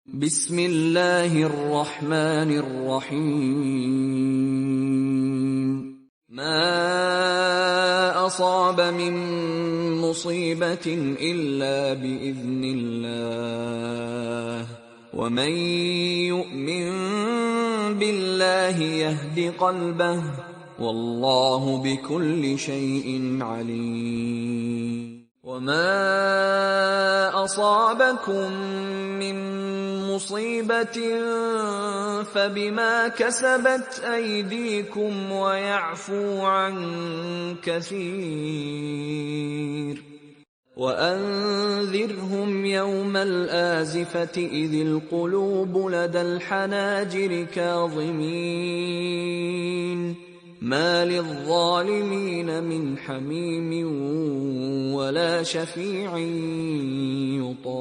बिस्मिल्लाहिर्रहमानिर्रहीम। मा असाब मिन मुसीबतिन इल्ला बिइज़्निल्लाह वमन यु'मिन बिल्लाहि यहदि क़ल्बहु वल्लाहु बिकुल्लि शैइन अलीम। वमा असाबकुम मिन मुसीबतिन फबिमा कसबत अयदीकुम वयअफू अन कसीर। वअन्ज़िरहुम यौमल आज़िफ़ति इज़िल क़ुलूबु लदल हनाजिर काज़िमीन मा लिज़्ज़ालिमीन मिन हमीम वला शफ़ीअ युताअ।